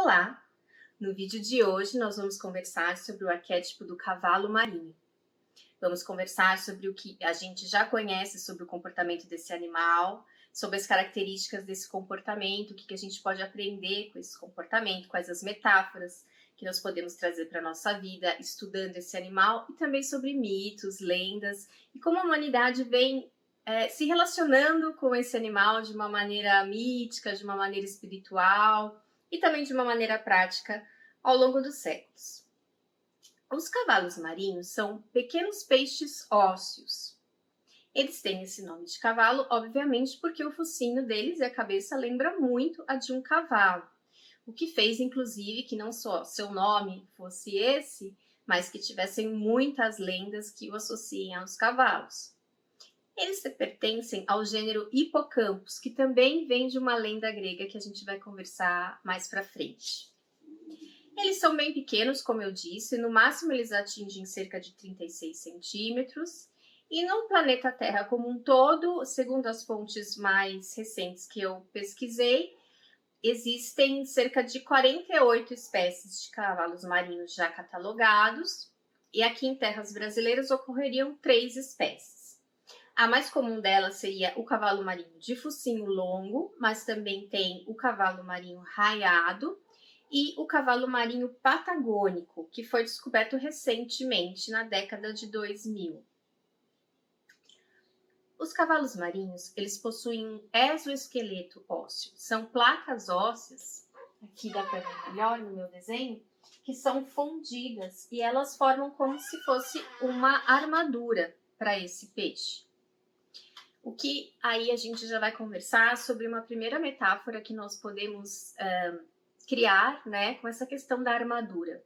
Olá! No vídeo de hoje nós vamos conversar sobre o arquétipo do cavalo marinho. Vamos conversar sobre o que a gente já conhece sobre o comportamento desse animal, sobre as características desse comportamento, o que a gente pode aprender com esse comportamento, quais as metáforas que nós podemos trazer para a nossa vida estudando esse animal, e também sobre mitos, lendas e como a humanidade vem se relacionando com esse animal de uma maneira mítica, de uma maneira espiritual e também de uma maneira prática ao longo dos séculos. Os cavalos marinhos são pequenos peixes ósseos. Eles têm esse nome de cavalo, obviamente, porque o focinho deles e a cabeça lembra muito a de um cavalo. O que fez, inclusive, que não só seu nome fosse esse, mas que tivessem muitas lendas que o associem aos cavalos. Eles pertencem ao gênero Hippocampus, que também vem de uma lenda grega que a gente vai conversar mais pra frente. Eles são bem pequenos, como eu disse, no máximo eles atingem cerca de 36 centímetros, e no planeta Terra como um todo, segundo as fontes mais recentes que eu pesquisei, existem cerca de 48 espécies de cavalos marinhos já catalogados, e aqui em terras brasileiras ocorreriam 3 espécies. A mais comum delas seria o cavalo marinho de focinho longo, mas também tem o cavalo marinho raiado e o cavalo marinho patagônico, que foi descoberto recentemente, na década de 2000. Os cavalos marinhos, eles possuem um exoesqueleto ósseo. São placas ósseas, aqui dá para ver melhor no meu desenho, que são fundidas e elas formam como se fosse uma armadura para esse peixe. O que aí a gente já vai conversar sobre uma primeira metáfora que nós podemos criar, né, com essa questão da armadura.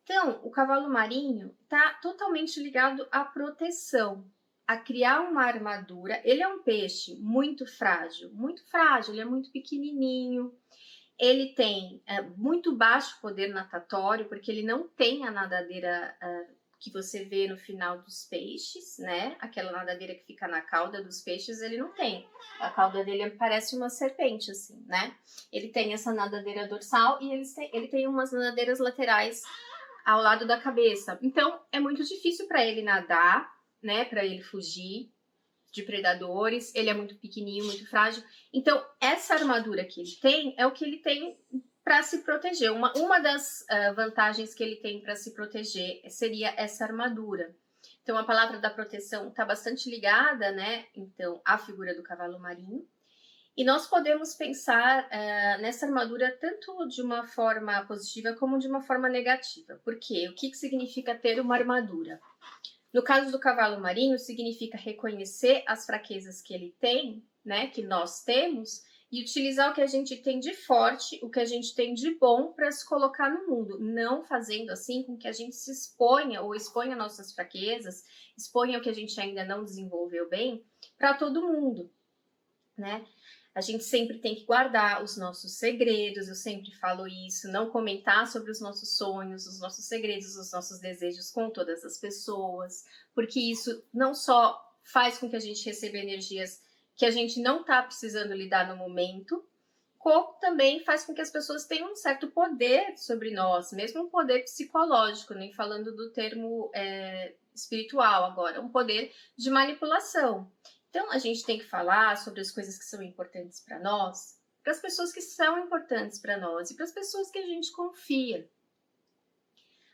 Então, o cavalo marinho está totalmente ligado à proteção, a criar uma armadura. Ele é um peixe muito frágil, ele é muito pequenininho. Ele tem muito baixo poder natatório, porque ele não tem a nadadeira que você vê no final dos peixes, né? Aquela nadadeira que fica na cauda dos peixes, ele não tem. A cauda dele parece uma serpente, assim, né? Ele tem essa nadadeira dorsal e ele tem umas nadadeiras laterais ao lado da cabeça. Então, é muito difícil para ele nadar, né? Para ele fugir de predadores. Ele é muito pequenininho, muito frágil. Então, essa armadura que ele tem é o que ele tem para se proteger. Uma das vantagens que ele tem para se proteger seria essa armadura. Então, a palavra da proteção está bastante ligada, né? Então, à figura do cavalo marinho. E nós podemos pensar nessa armadura tanto de uma forma positiva como de uma forma negativa. Por quê? O que significa ter uma armadura? No caso do cavalo marinho, significa reconhecer as fraquezas que ele tem, né? Que nós temos, e utilizar o que a gente tem de forte, o que a gente tem de bom para se colocar no mundo, não fazendo assim com que a gente se exponha ou exponha nossas fraquezas, exponha o que a gente ainda não desenvolveu bem para todo mundo, né? A gente sempre tem que guardar os nossos segredos, eu sempre falo isso, não comentar sobre os nossos sonhos, os nossos segredos, os nossos desejos com todas as pessoas, porque isso não só faz com que a gente receba energias que a gente não está precisando lidar no momento, como também faz com que as pessoas tenham um certo poder sobre nós, mesmo um poder psicológico, nem falando do termo espiritual agora, um poder de manipulação. Então, a gente tem que falar sobre as coisas que são importantes para nós, para as pessoas que são importantes para nós e para as pessoas que a gente confia.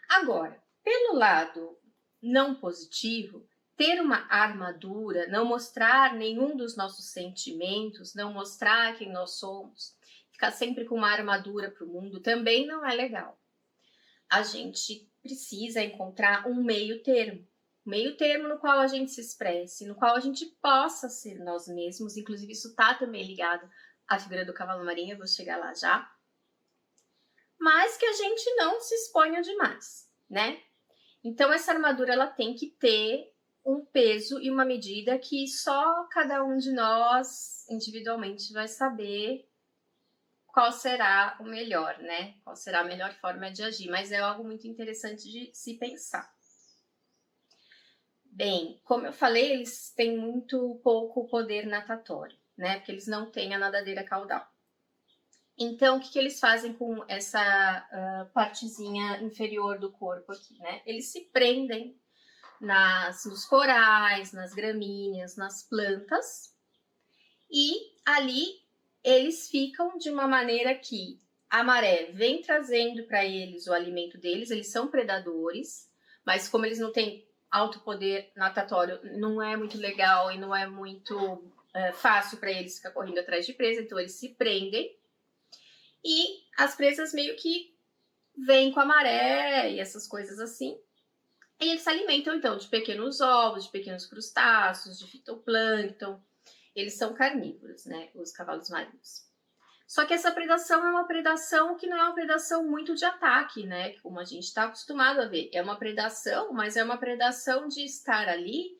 Agora, pelo lado não positivo, ter uma armadura, não mostrar nenhum dos nossos sentimentos, não mostrar quem nós somos, ficar sempre com uma armadura para o mundo também não é legal. A gente precisa encontrar um meio termo no qual a gente se expresse, no qual a gente possa ser nós mesmos, inclusive isso está também ligado à figura do cavalo marinho, eu vou chegar lá já, mas que a gente não se exponha demais, né? Então essa armadura ela tem que ter um peso e uma medida que só cada um de nós individualmente vai saber qual será o melhor, né? Qual será a melhor forma de agir, mas é algo muito interessante de se pensar. Bem, como eu falei, eles têm muito pouco poder natatório, né? Porque eles não têm a nadadeira caudal. Então, o que eles fazem com essa partezinha inferior do corpo aqui, né? Eles se prendem nos corais, nas gramíneas, nas plantas, e ali eles ficam de uma maneira que a maré vem trazendo para eles o alimento deles, eles são predadores, mas como eles não têm alto poder natatório, não é muito legal e não é muito fácil para eles ficar correndo atrás de presa, então eles se prendem e as presas meio que vêm com a maré e essas coisas assim. E eles se alimentam então de pequenos ovos, de pequenos crustáceos, de fitoplâncton. Eles são carnívoros, né, os cavalos marinhos. Só que essa predação é uma predação que não é uma predação muito de ataque, né? Como a gente está acostumado a ver. É uma predação, mas é uma predação de estar ali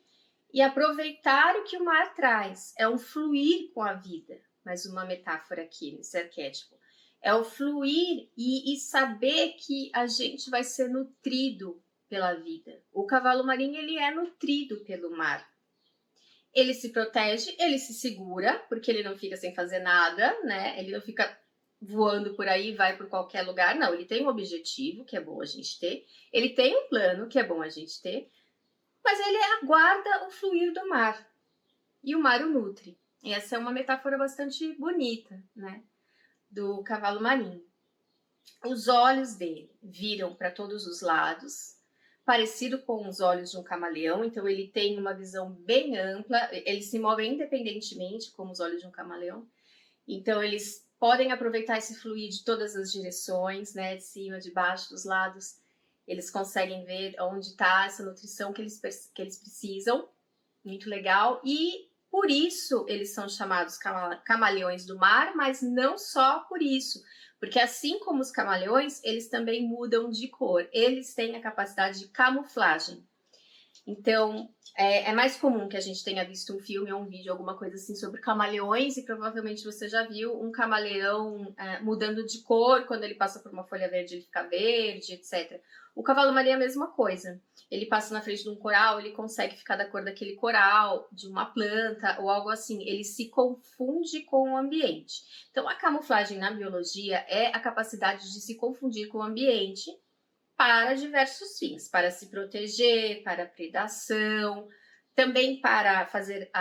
e aproveitar o que o mar traz. É um fluir com a vida. Mais uma metáfora aqui nesse arquétipo. É o fluir e saber que a gente vai ser nutrido pela vida. O cavalo marinho, ele é nutrido pelo mar. Ele se protege, ele se segura, porque ele não fica sem fazer nada, né? Ele não fica voando por aí, vai por qualquer lugar. Não, ele tem um objetivo, que é bom a gente ter. Ele tem um plano, que é bom a gente ter. Mas ele aguarda o fluir do mar. E o mar o nutre. E essa é uma metáfora bastante bonita, né? Do cavalo marinho. Os olhos dele viram para todos os lados, parecido com os olhos de um camaleão, então ele tem uma visão bem ampla, eles se movem independentemente como os olhos de um camaleão, então eles podem aproveitar esse fluir de todas as direções, né, de cima, de baixo, dos lados, eles conseguem ver onde está essa nutrição que eles precisam, muito legal, e por isso eles são chamados camaleões do mar, mas não só por isso, porque assim como os camaleões, eles também mudam de cor. Eles têm a capacidade de camuflagem. Então, é mais comum que a gente tenha visto um filme ou um vídeo, alguma coisa assim, sobre camaleões, e provavelmente você já viu um camaleão mudando de cor, quando ele passa por uma folha verde, ele fica verde, etc. O cavalo marinho é a mesma coisa. Ele passa na frente de um coral, ele consegue ficar da cor daquele coral, de uma planta, ou algo assim. Ele se confunde com o ambiente. Então, a camuflagem na biologia é a capacidade de se confundir com o ambiente, para diversos fins, para se proteger, para predação, também para fazer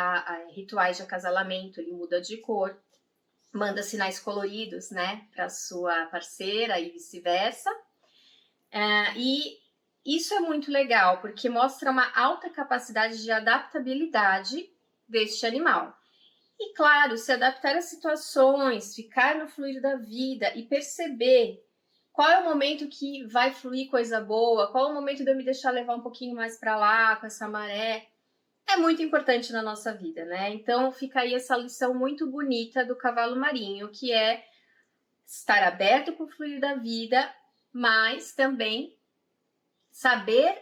rituais de acasalamento, ele muda de cor, manda sinais coloridos, né, para sua parceira e vice-versa. E isso é muito legal, porque mostra uma alta capacidade de adaptabilidade deste animal. E claro, se adaptar às situações, ficar no fluir da vida e perceber qual é o momento que vai fluir coisa boa, qual é o momento de eu me deixar levar um pouquinho mais para lá com essa maré, é muito importante na nossa vida, né? Então fica aí essa lição muito bonita do cavalo marinho, que é estar aberto para o fluir da vida, mas também saber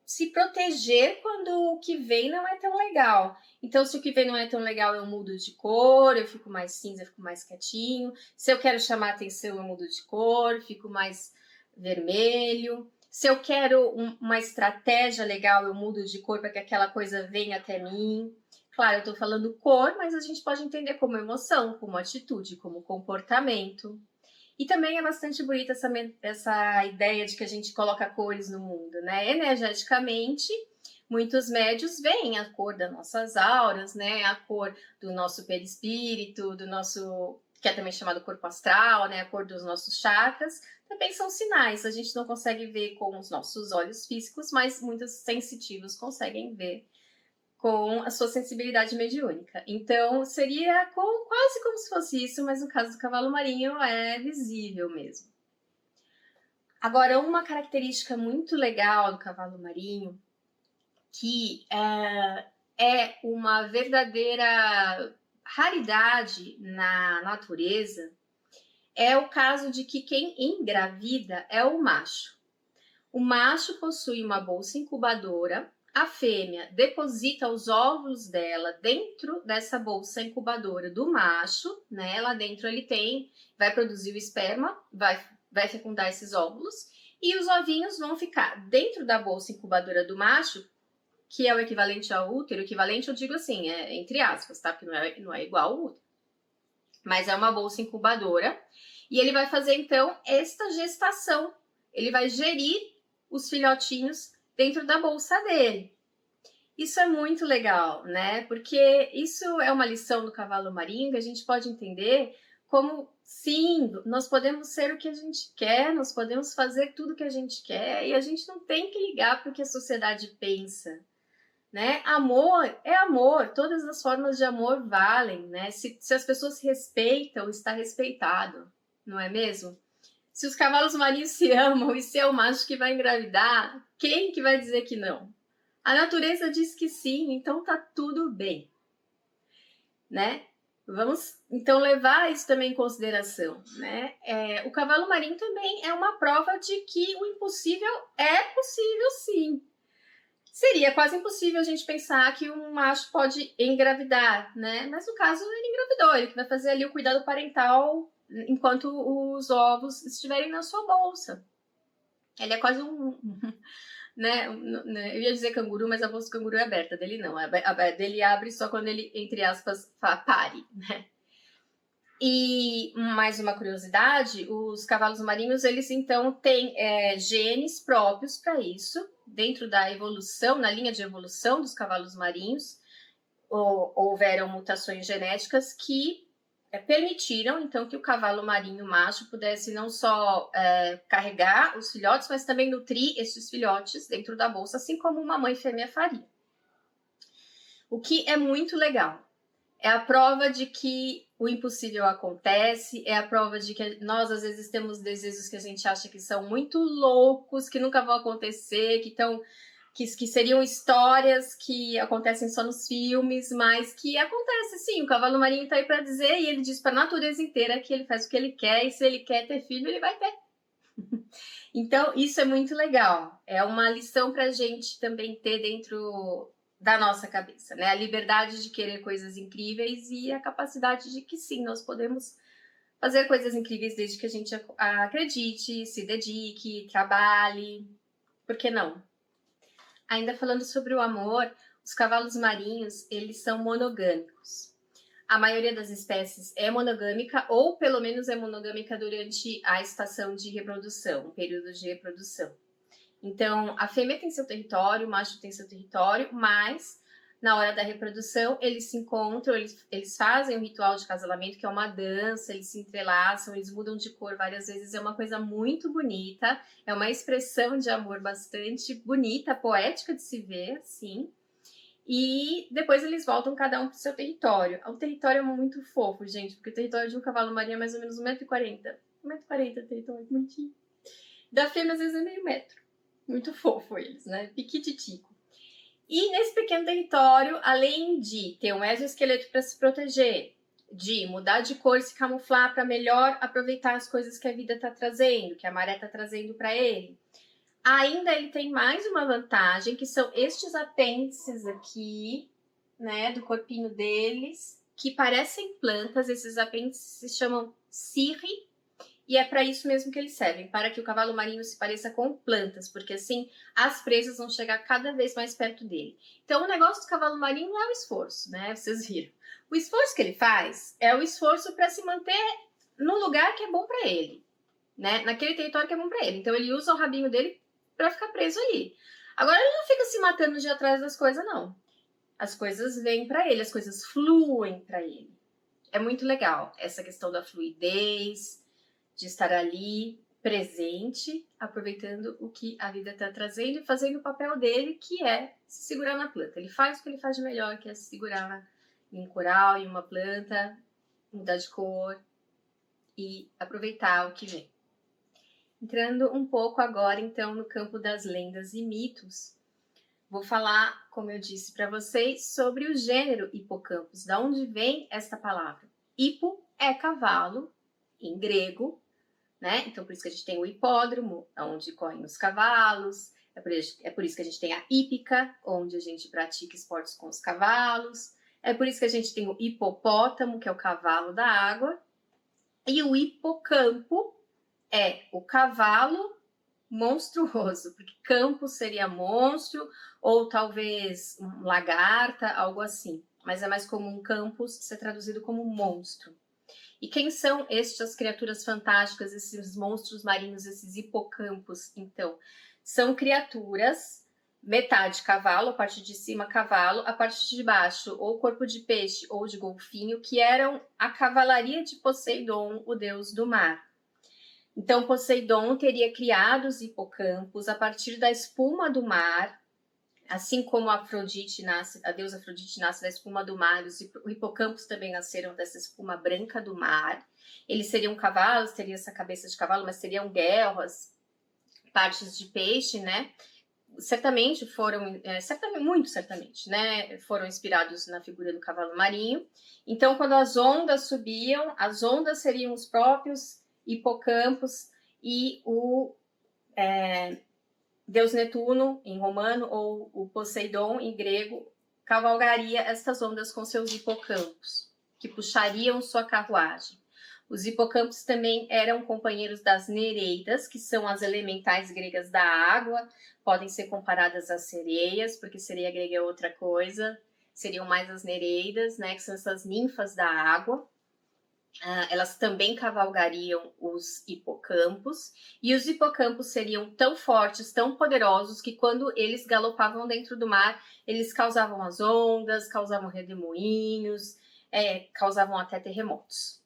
se proteger quando o que vem não é tão legal. Então, se o que vem não é tão legal, eu mudo de cor, eu fico mais cinza, eu fico mais quietinho. Se eu quero chamar atenção, eu mudo de cor, fico mais vermelho. Se eu quero uma estratégia legal, eu mudo de cor para que aquela coisa venha até mim. Claro, eu estou falando cor, mas a gente pode entender como emoção, como atitude, como comportamento. E também é bastante bonita essa ideia de que a gente coloca cores no mundo, né? Energeticamente, muitos médios veem a cor das nossas auras, né? A cor do nosso perispírito, do nosso, que é também chamado corpo astral, né? A cor dos nossos chakras. Também são sinais. A gente não consegue ver com os nossos olhos físicos, mas muitos sensitivos conseguem ver com a sua sensibilidade mediúnica. Então, seria quase como se fosse isso, mas no caso do cavalo marinho é visível mesmo. Agora, uma característica muito legal do cavalo marinho, que é uma verdadeira raridade na natureza, é o caso de que quem engravida é o macho. O macho possui uma bolsa incubadora. A fêmea deposita os óvulos dela dentro dessa bolsa incubadora do macho, né? Lá dentro ele vai produzir o esperma, vai fecundar esses óvulos, e os ovinhos vão ficar dentro da bolsa incubadora do macho, que é o equivalente ao útero. Equivalente, eu digo assim, entre aspas, tá? Porque não é igual ao útero. mas é uma bolsa incubadora. E ele vai fazer, então, esta gestação. Ele vai gerir os filhotinhos dentro da bolsa dele. Isso é muito legal, né? Porque isso é uma lição do cavalo marinho que a gente pode entender como, sim, nós podemos ser o que a gente quer, nós podemos fazer tudo o que a gente quer e a gente não tem que ligar para o que a sociedade pensa, né? Amor é amor, todas as formas de amor valem, né? Se as pessoas se respeitam, está respeitado, não é mesmo? Se os cavalos marinhos se amam e se é o macho que vai engravidar, quem que vai dizer que não? A natureza diz que sim, então tá tudo bem, né? Vamos então levar isso também em consideração, né? O cavalo marinho também é uma prova de que o impossível é possível, sim. Seria quase impossível a gente pensar que um macho pode engravidar, né? Mas no caso ele engravidou, ele que vai fazer ali o cuidado parental enquanto os ovos estiverem na sua bolsa. Ele é quase né? Eu ia dizer canguru, mas a bolsa do canguru é aberta, dele não. A dele abre só quando ele, entre aspas, pare, né? E mais uma curiosidade, os cavalos marinhos, eles então têm genes próprios para isso, dentro da evolução, na linha de evolução dos cavalos marinhos, houveram mutações genéticas que permitiram então que o cavalo marinho macho pudesse não só carregar os filhotes, mas também nutrir esses filhotes dentro da bolsa, assim como uma mãe fêmea faria. O que é muito legal. É a prova de que o impossível acontece, é a prova de que nós às vezes temos desejos que a gente acha que são muito loucos, que nunca vão acontecer, que seriam histórias que acontecem só nos filmes, mas que acontece sim. O cavalo marinho tá aí para dizer, e ele diz para a natureza inteira que ele faz o que ele quer, e se ele quer ter filho, ele vai ter. Então, isso é muito legal. É uma lição para a gente também ter dentro da nossa cabeça, né? A liberdade de querer coisas incríveis e a capacidade de que sim, nós podemos fazer coisas incríveis desde que a gente acredite, se dedique, trabalhe. Por que não? Ainda falando sobre o amor, os cavalos marinhos, eles são monogâmicos. A maioria das espécies é monogâmica ou pelo menos é monogâmica durante a estação de reprodução, o período de reprodução. Então, a fêmea tem seu território, o macho tem seu território, mas na hora da reprodução eles se encontram, eles fazem um ritual de casalamento, que é uma dança, eles se entrelaçam, eles mudam de cor várias vezes, é uma coisa muito bonita, é uma expressão de amor bastante bonita, poética de se ver, sim. E depois eles voltam cada um para o seu território. O território é muito fofo, gente, porque o território de um cavalo marinho é mais ou menos 1,40 m. 1,40 m o território, bonitinho. Da fêmea às vezes é meio metro. Muito fofo eles, né? Piquititico. E nesse pequeno território, além de ter um exoesqueleto para se proteger, de mudar de cor e se camuflar para melhor aproveitar as coisas que a vida está trazendo, que a maré está trazendo para ele, ainda ele tem mais uma vantagem, que são estes apêndices aqui, né, do corpinho deles, que parecem plantas. Esses apêndices se chamam cirri, e é para isso mesmo que eles servem, para que o cavalo marinho se pareça com plantas, porque assim as presas vão chegar cada vez mais perto dele. Então o negócio do cavalo marinho não é o esforço, né? Vocês viram. O esforço que ele faz é o esforço para se manter no lugar que é bom para ele, né? Naquele território que é bom para ele. Então ele usa o rabinho dele para ficar preso ali. Agora ele não fica se matando de atrás das coisas, não. As coisas vêm para ele, as coisas fluem para ele. É muito legal essa questão da fluidez, de estar ali presente, aproveitando o que a vida está trazendo e fazendo o papel dele, que é se segurar na planta. Ele faz o que ele faz de melhor, que é se segurar em um coral, em uma planta, mudar de cor e aproveitar o que vem. Entrando um pouco agora, então, no campo das lendas e mitos, vou falar, como eu disse para vocês, sobre o gênero Hippocampus. Da onde vem esta palavra? Hippo é cavalo, em grego, né? Então, por isso que a gente tem o hipódromo, onde correm os cavalos. É por isso que a gente tem a hípica, onde a gente pratica esportes com os cavalos. É por isso que a gente tem o hipopótamo, que é o cavalo da água. E o hipocampo é o cavalo monstruoso, porque campo seria monstro, ou talvez lagarta, algo assim. Mas é mais comum campus ser traduzido como monstro. E quem são estas criaturas fantásticas, esses monstros marinhos, esses hipocampos, então? São criaturas, metade cavalo, a parte de cima cavalo, a parte de baixo ou corpo de peixe ou de golfinho, que eram a cavalaria de Poseidon, o deus do mar. Então, Poseidon teria criado os hipocampos a partir da espuma do mar, assim como Afrodite nasce, a deusa Afrodite nasce da espuma do mar, os hipocampos também nasceram dessa espuma branca do mar. Eles seriam cavalos, teriam essa cabeça de cavalo, mas seriam guelras, partes de peixe, né? Certamente foram, muito certamente, né? Foram inspirados na figura do cavalo marinho. Então, quando as ondas subiam, as ondas seriam os próprios hipocampos e o deus Netuno, em romano, ou o Poseidon, em grego, cavalgaria estas ondas com seus hipocampos, que puxariam sua carruagem. Os hipocampos também eram companheiros das nereidas, que são as elementais gregas da água, podem ser comparadas às sereias, porque sereia grega é outra coisa, seriam mais as nereidas, né, que são essas ninfas da água. Elas também cavalgariam os hipocampos, e os hipocampos seriam tão fortes, tão poderosos, que quando eles galopavam dentro do mar, eles causavam as ondas, causavam redemoinhos, causavam até terremotos.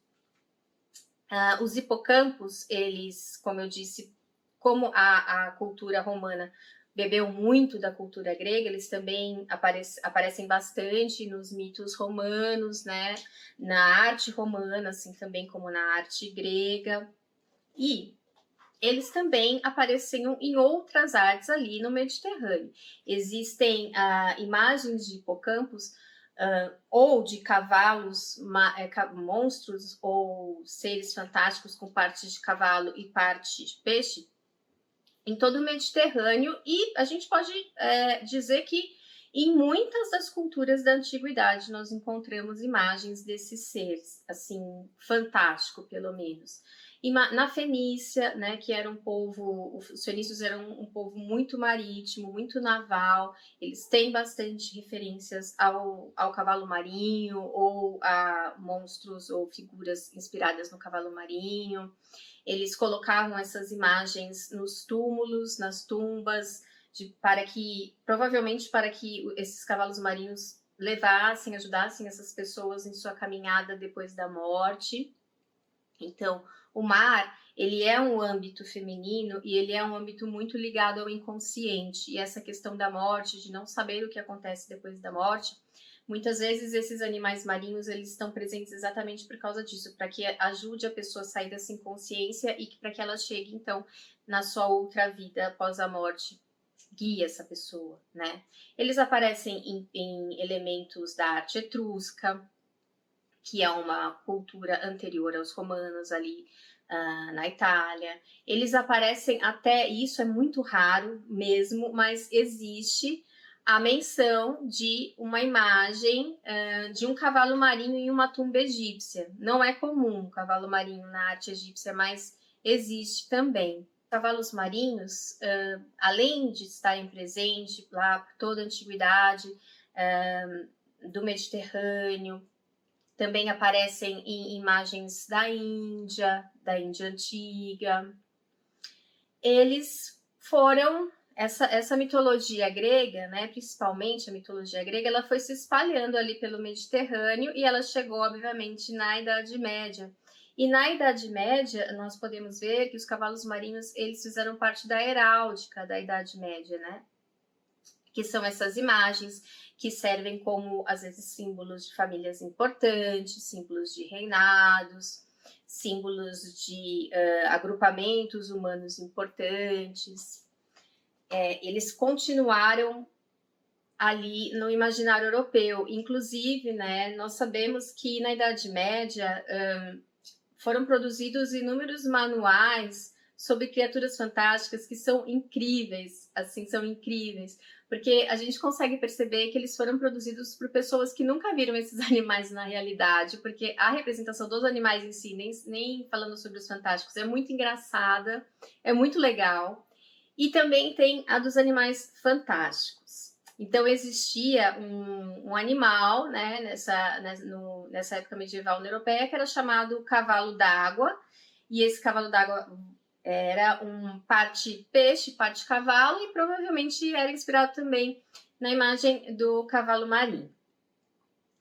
Os hipocampos, eles, como eu disse, como a cultura romana bebeu muito da cultura grega, eles também aparecem bastante nos mitos romanos, né? Na arte romana, assim também como na arte grega. E eles também apareciam em outras artes ali no Mediterrâneo. Existem imagens de hipocampos ou de cavalos, monstros ou seres fantásticos com parte de cavalo e parte de peixe, em todo o Mediterrâneo, e a gente pode dizer que em muitas das culturas da antiguidade nós encontramos imagens desses seres, assim, fantástico, pelo menos. E na Fenícia, né, que era um povo, os fenícios eram um povo muito marítimo, muito naval, eles têm bastante referências ao cavalo marinho, ou a monstros ou figuras inspiradas no cavalo marinho. Eles colocavam essas imagens nos túmulos, nas tumbas, provavelmente para que esses cavalos marinhos ajudassem essas pessoas em sua caminhada depois da morte. Então, o mar, ele é um âmbito feminino e ele é um âmbito muito ligado ao inconsciente. E essa questão da morte, de não saber o que acontece depois da morte, muitas vezes esses animais marinhos, eles estão presentes exatamente por causa disso, para que ajude a pessoa a sair dessa inconsciência e para que ela chegue, então, na sua outra vida após a morte, guia essa pessoa, né? Eles aparecem em elementos da arte etrusca, que é uma cultura anterior aos romanos ali na Itália. Eles aparecem isso é muito raro mesmo, mas existe a menção de uma imagem de um cavalo marinho em uma tumba egípcia. Não é comum o cavalo marinho na arte egípcia, mas existe também. Cavalos marinhos, além de estarem presentes lá por toda a antiguidade do Mediterrâneo, também aparecem em imagens da Índia antiga. Eles foram, essa mitologia grega, né, principalmente a mitologia grega, ela foi se espalhando ali pelo Mediterrâneo e ela chegou, obviamente, na Idade Média. E na Idade Média, nós podemos ver que os cavalos marinhos, eles fizeram parte da heráldica da Idade Média, né? Que são essas imagens que servem como, às vezes, símbolos de famílias importantes, símbolos de reinados, símbolos de agrupamentos humanos importantes. Eles continuaram ali no imaginário europeu. Inclusive, né, nós sabemos que na Idade Média foram produzidos inúmeros manuais sobre criaturas fantásticas que são incríveis, porque a gente consegue perceber que eles foram produzidos por pessoas que nunca viram esses animais na realidade, porque a representação dos animais em si, nem falando sobre os fantásticos, é muito engraçada, é muito legal, e também tem a dos animais fantásticos. Então existia um animal, né, nessa época medieval na Europeia, que era chamado cavalo d'água, e esse cavalo d'água era parte peixe, parte cavalo, e provavelmente era inspirado também na imagem do cavalo marinho.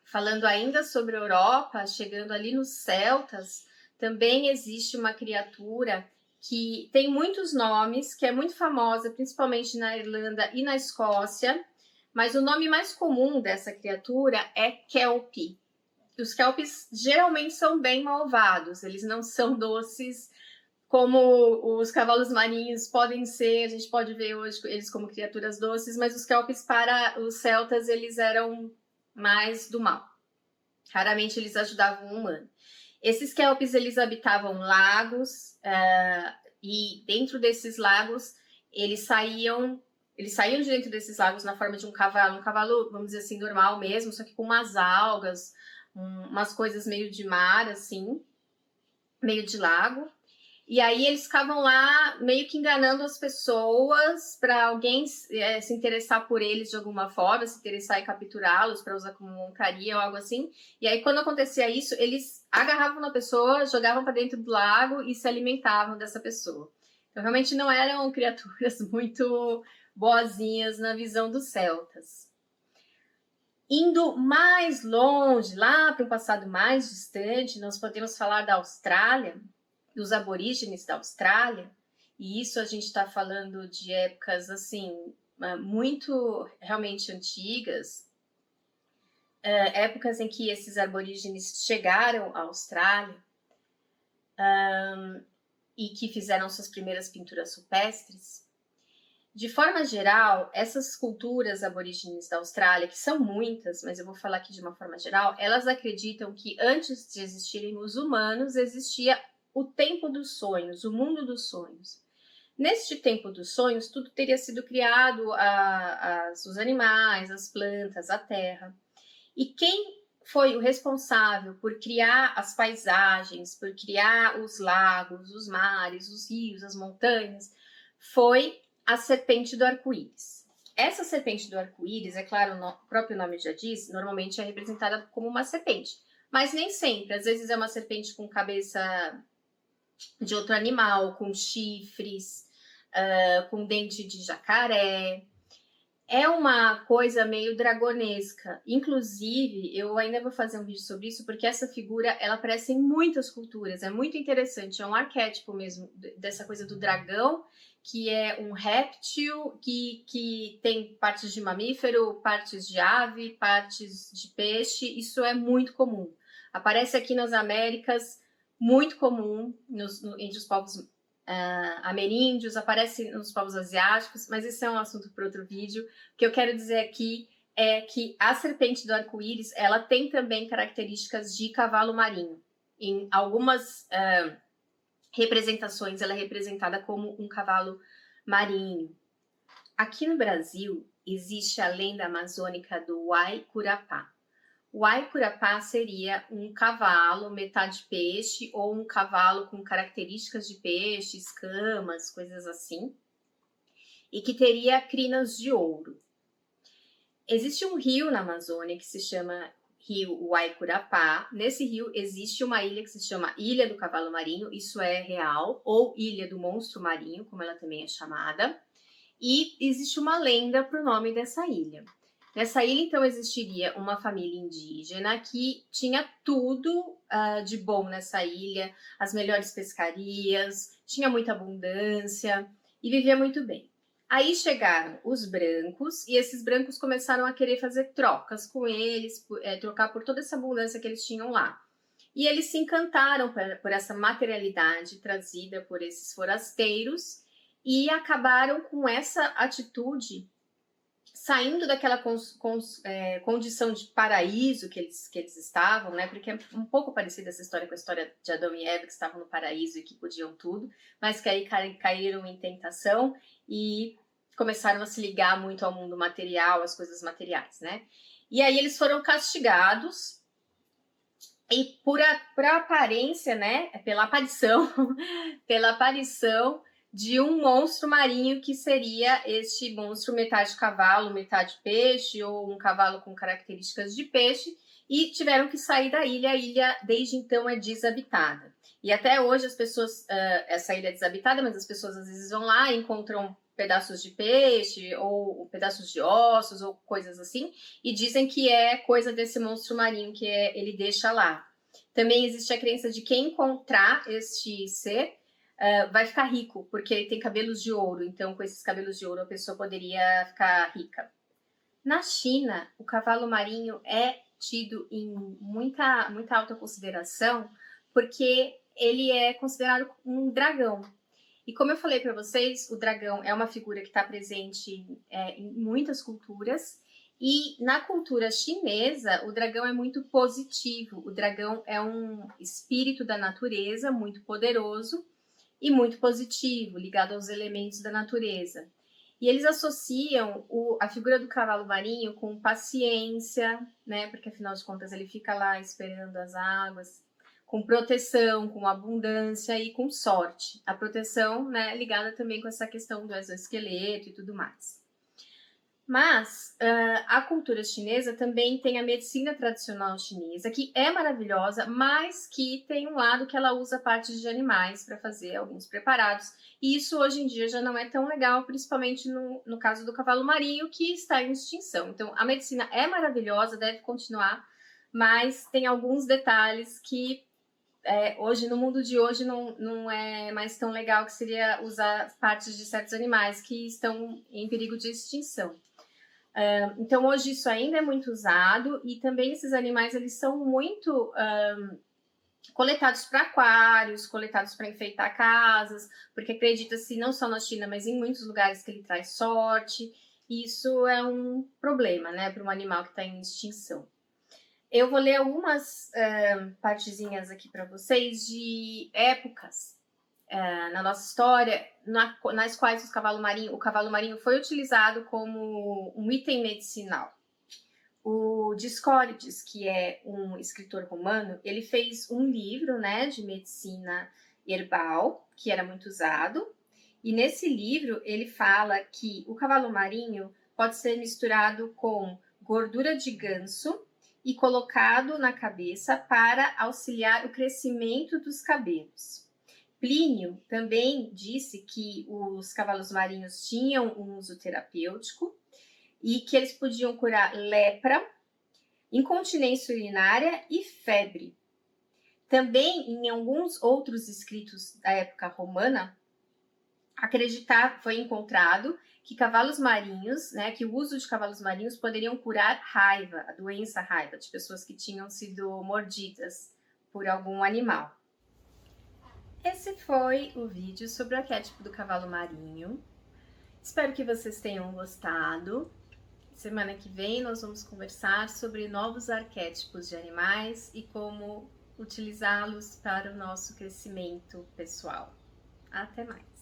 Falando ainda sobre a Europa, chegando ali nos celtas, também existe uma criatura que tem muitos nomes, que é muito famosa, principalmente na Irlanda e na Escócia, mas o nome mais comum dessa criatura é Kelpie. Os Kelpies geralmente são bem malvados, eles não são doces como os cavalos marinhos podem ser, a gente pode ver hoje eles como criaturas doces, mas os Kelpies para os celtas eles eram mais do mal. Raramente eles ajudavam o humano. Esses Kelpies eles habitavam lagos e dentro desses lagos eles saíam de dentro desses lagos na forma de um cavalo, vamos dizer assim, normal mesmo, só que com umas algas, umas coisas meio de mar, assim, meio de lago. E aí eles ficavam lá meio que enganando as pessoas para alguém se interessar por eles de alguma forma, se interessar em capturá-los para usar como montaria ou algo assim. E aí quando acontecia isso, eles agarravam na pessoa, jogavam para dentro do lago e se alimentavam dessa pessoa. Então realmente não eram criaturas muito boazinhas na visão dos celtas. Indo mais longe, lá para um passado mais distante, nós podemos falar da Austrália, dos aborígenes da Austrália, e isso a gente está falando de épocas assim muito realmente antigas, épocas em que esses aborígenes chegaram à Austrália e que fizeram suas primeiras pinturas rupestres. De forma geral, essas culturas aborígenes da Austrália, que são muitas, mas eu vou falar aqui de uma forma geral, elas acreditam que antes de existirem os humanos, existia o tempo dos sonhos, o mundo dos sonhos. Neste tempo dos sonhos, tudo teria sido criado, os animais, as plantas, a terra. E quem foi o responsável por criar as paisagens, por criar os lagos, os mares, os rios, as montanhas, foi a serpente do arco-íris. Essa serpente do arco-íris, é claro, o próprio nome já diz, normalmente é representada como uma serpente. Mas nem sempre, às vezes é uma serpente com cabeça de outro animal, com chifres, com dente de jacaré. É uma coisa meio dragonesca. Inclusive, eu ainda vou fazer um vídeo sobre isso, porque essa figura, ela aparece em muitas culturas. É muito interessante, é um arquétipo mesmo dessa coisa do dragão, que é um réptil que tem partes de mamífero, partes de ave, partes de peixe. Isso é muito comum. Aparece aqui nas Américas, muito comum entre os povos ameríndios, aparece nos povos asiáticos, mas esse é um assunto para outro vídeo. O que eu quero dizer aqui é que a serpente do arco-íris, ela tem também características de cavalo marinho. Em algumas representações, ela é representada como um cavalo marinho. Aqui no Brasil, existe a lenda amazônica do Uai-Curapá. O Uai-Curapá seria um cavalo metade peixe ou um cavalo com características de peixe, escamas, coisas assim, e que teria crinas de ouro. Existe um rio na Amazônia que se chama Rio Uai-Curapá. Nesse rio existe uma ilha que se chama Ilha do Cavalo Marinho, isso é real, ou Ilha do Monstro Marinho, como ela também é chamada, e existe uma lenda para o nome dessa ilha. Nessa ilha, então, existiria uma família indígena que tinha tudo de bom nessa ilha, as melhores pescarias, tinha muita abundância e vivia muito bem. Aí chegaram os brancos e esses brancos começaram a querer fazer trocas com eles, trocar por toda essa abundância que eles tinham lá. E eles se encantaram por essa materialidade trazida por esses forasteiros e acabaram com essa atitude, saindo daquela condição de paraíso que eles estavam, né? Porque é um pouco parecida essa história com a história de Adão e Eva, que estavam no paraíso e que podiam tudo, mas que aí caíram em tentação e começaram a se ligar muito ao mundo material, às coisas materiais, né? E aí eles foram castigados e por aparência, né? Pela aparição de um monstro marinho que seria este monstro metade cavalo, metade peixe, ou um cavalo com características de peixe, e tiveram que sair da ilha. A ilha, desde então, é desabitada. E até hoje as pessoas, essa ilha é desabitada, mas as pessoas às vezes vão lá e encontram pedaços de peixe, ou pedaços de ossos, ou coisas assim, e dizem que é coisa desse monstro marinho que ele deixa lá. Também existe a crença de quem encontrar este ser vai ficar rico, porque ele tem cabelos de ouro, então com esses cabelos de ouro a pessoa poderia ficar rica. Na China, o cavalo marinho é tido em muita alta consideração, porque ele é considerado um dragão. E como eu falei para vocês, o dragão é uma figura que está presente em muitas culturas, e na cultura chinesa, o dragão é muito positivo. O dragão é um espírito da natureza muito poderoso e muito positivo, ligado aos elementos da natureza. E eles associam a figura do cavalo marinho com paciência, né? Porque afinal de contas ele fica lá esperando as águas, com proteção, com abundância e com sorte. A proteção, né, ligada também com essa questão do exoesqueleto e tudo mais. Mas a cultura chinesa também tem a medicina tradicional chinesa, que é maravilhosa, mas que tem um lado que ela usa partes de animais para fazer alguns preparados. E isso hoje em dia já não é tão legal, principalmente no caso do cavalo marinho, que está em extinção. Então, a medicina é maravilhosa, deve continuar, mas tem alguns detalhes que hoje, no mundo de hoje, não é mais tão legal, que seria usar partes de certos animais que estão em perigo de extinção. Então, hoje isso ainda é muito usado, e também esses animais eles são muito coletados para aquários, coletados para enfeitar casas, porque acredita-se não só na China, mas em muitos lugares que ele traz sorte. E isso é um problema, né, para um animal que está em extinção. Eu vou ler algumas partezinhas aqui para vocês de épocas na nossa história, nas quais o cavalo marinho foi utilizado como um item medicinal. O Dioscórides, que é um escritor romano, ele fez um livro, né, de medicina herbal, que era muito usado, e nesse livro ele fala que o cavalo marinho pode ser misturado com gordura de ganso e colocado na cabeça para auxiliar o crescimento dos cabelos. Plínio também disse que os cavalos marinhos tinham um uso terapêutico e que eles podiam curar lepra, incontinência urinária e febre. Também, em alguns outros escritos da época romana, foi encontrado que cavalos marinhos, né, que o uso de cavalos marinhos poderiam curar raiva, a doença raiva, de pessoas que tinham sido mordidas por algum animal. Esse foi o vídeo sobre o arquétipo do cavalo marinho. Espero que vocês tenham gostado. Semana que vem nós vamos conversar sobre novos arquétipos de animais e como utilizá-los para o nosso crescimento pessoal. Até mais!